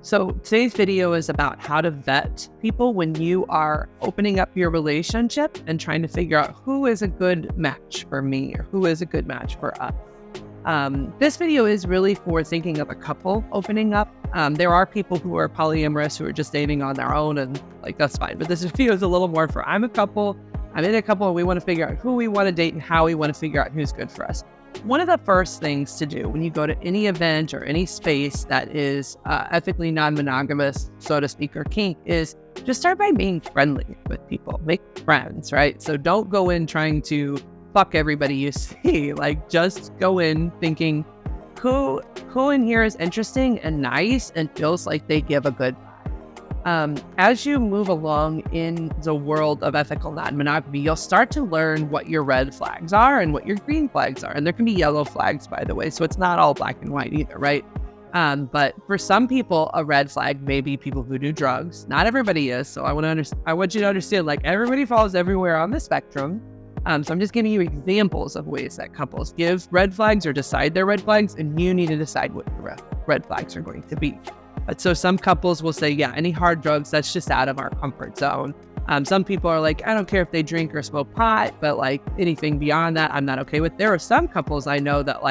So today's video is about how to vet people when you are opening up your relationship and trying to figure out who is a good match for me or who is a good match for us. This video is really for thinking of a couple opening up. There are people who are polyamorous who are just dating on their own, and that's fine. But this video is a little more for I'm in a couple, and we want to figure out who we want to date and how we want to figure out who's good for us. One of the first things to do when you go to any event or any space that is ethically non-monogamous, so to speak, or kink, is just start by being friendly with people. Make friends, right? So don't go in trying to fuck everybody you see. Just go in thinking, who in here is interesting and nice and feels like they give a good vibe. As you move along in the world of ethical non-monogamy, you'll start to learn what your red flags are and what your green flags are. And there can be yellow flags, by the way, so it's not all black and white either, right? But for some people, a red flag may be people who do drugs. Not everybody is, so I want you to understand, everybody falls everywhere on the spectrum. So I'm just giving you examples of ways that couples give red flags or decide their red flags, and you need to decide what your red flags are going to be. So some couples will say, yeah, any hard drugs, that's just out of our comfort zone. Some people are like, I don't care if they drink or smoke pot, but anything beyond that, I'm not okay with. There are some couples I know that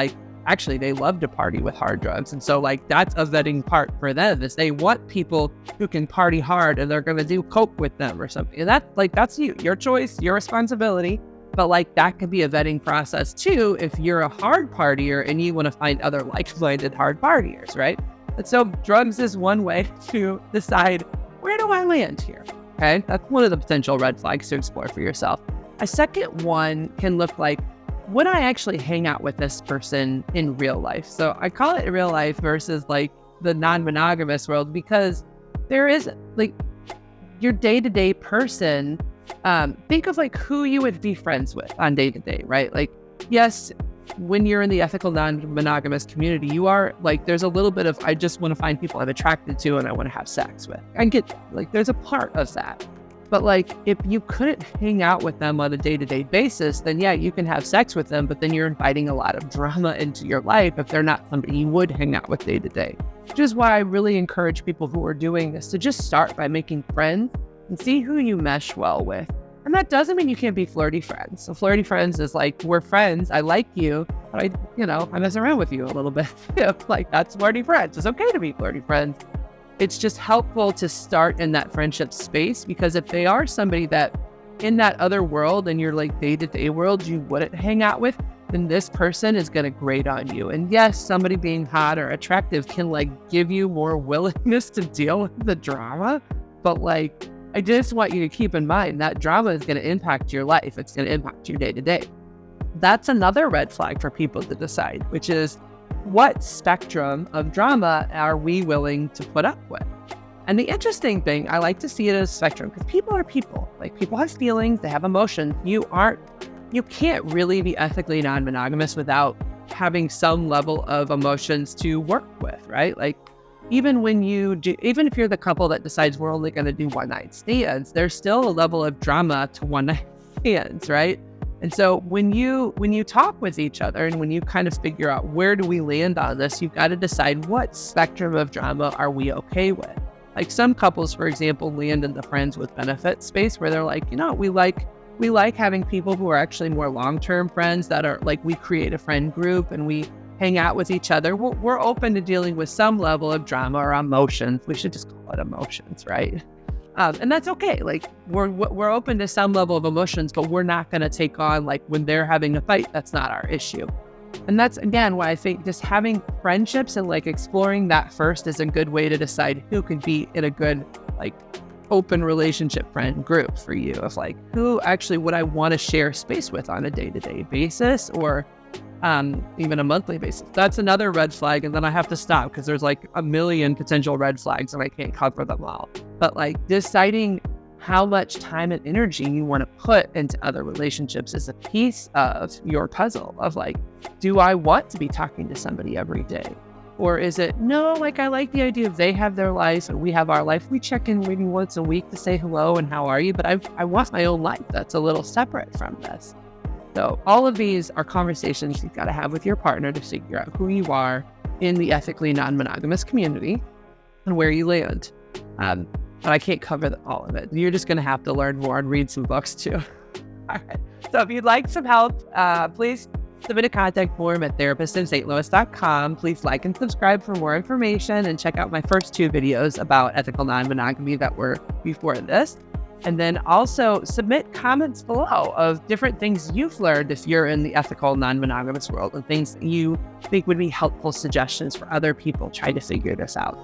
actually they love to party with hard drugs. And so that's a vetting part for them, is they want people who can party hard and they're going to do coke with them or something. And that's your choice, your responsibility. But that could be a vetting process too if you're a hard partier and you want to find other like-minded hard partiers, right? And so drugs is one way to decide, where do I land here? Okay, that's one of the potential red flags to explore for yourself. A second one can look like, would I actually hang out with this person in real life? So I call it real life versus the non-monogamous world, because there is your day-to-day person. Think of who you would be friends with on day-to-day, right? Yes, when you're in the ethical non-monogamous community, you are there's a little bit of, I just want to find people I'm attracted to and I want to have sex with. I get that. There's a part of that. But if you couldn't hang out with them on a day-to-day basis, then yeah, you can have sex with them, but then you're inviting a lot of drama into your life if they're not somebody you would hang out with day-to-day. Which is why I really encourage people who are doing this to just start by making friends and see who you mesh well with. And that doesn't mean you can't be flirty friends. So flirty friends is we're friends, I like you, but I mess around with you a little bit. That's flirty friends. It's okay to be flirty friends. It's just helpful to start in that friendship space, because if they are somebody that in that other world and your day-to-day world you wouldn't hang out with, then this person is going to grate on you. And yes, somebody being hot or attractive can give you more willingness to deal with the drama, but I just want you to keep in mind that drama is going to impact your life. It's going to impact your day-to-day. That's another red flag for people to decide, which is, what spectrum of drama are we willing to put up with? And the interesting thing, I like to see it as a spectrum, because people are people. People have feelings, they have emotions. You can't really be ethically non-monogamous without having some level of emotions to work with, right? Even if you're the couple that decides we're only going to do one-night stands, there's still a level of drama to one-night stands, right? And so when you talk with each other and when you kind of figure out where do we land on this, you've got to decide what spectrum of drama are we okay with. Some couples, for example, land in the friends with benefits space where they're we like having people who are actually more long-term friends that are we create a friend group and we hang out with each other. We're open to dealing with some level of drama or emotions. We should just call it emotions, right? And that's okay. We're open to some level of emotions, but we're not going to take on when they're having a fight. That's not our issue. And that's again why I think just having friendships and exploring that first is a good way to decide who could be in a good open relationship friend group for you, of who actually would I want to share space with on a day-to-day basis, or even a monthly basis. That's another red flag, and then I have to stop because there's a million potential red flags and I can't cover them all. But deciding how much time and energy you want to put into other relationships is a piece of your puzzle of do I want to be talking to somebody every day? Or is it, no, I like the idea of they have their life and we have our life. We check in maybe once a week to say hello and how are you? But I want my own life that's a little separate from this. So all of these are conversations you've got to have with your partner to figure out who you are in the ethically non-monogamous community. and where you land. But I can't cover all of it. You're just going to have to learn more and read some books too. All right. So if you'd like some help, please submit a contact form at therapistinstlouis.com. Please like and subscribe for more information, and check out my first 2 videos about ethical non-monogamy that were before this. And then also submit comments below of different things you've learned if you're in the ethical non-monogamous world, and things that you think would be helpful suggestions for other people trying to figure this out.